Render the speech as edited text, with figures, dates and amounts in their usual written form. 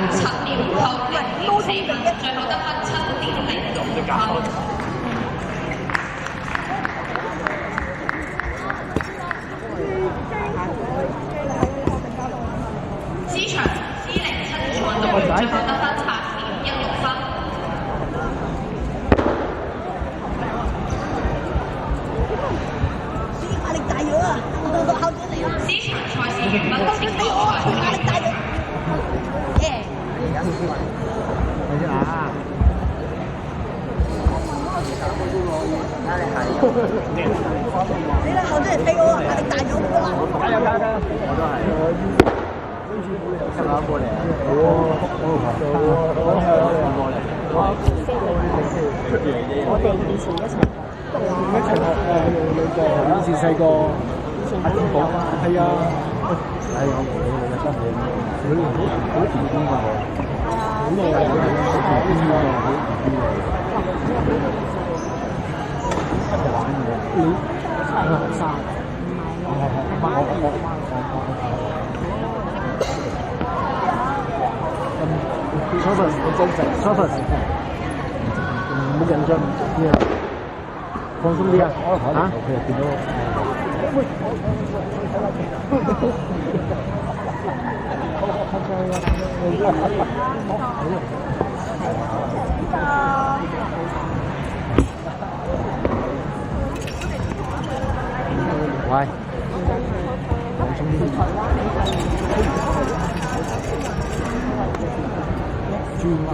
7秒扣0.4分，最後得分7.06分。C 場 C07賽道最後得分8.16分。壓力大咗啊！考咗嚟啦。C 場賽事完畢，請各位壓力大咗。耶！你啊！你啦，考咗嚟飛我啊！壓力大咗好多啦。加油加油！我都係。今日過嚟啊！我哋以前一齊以前細個阿天寶係啊，係我冇你嘅真係，好甜啲㗎，好耐好甜啲㗎，好甜啲㗎，一齊玩嘅，你係生，初份好真實，初份唔好緊張啲啊，放鬆啲啊，嚇，佢又見到。喂，放鬆啲。轉過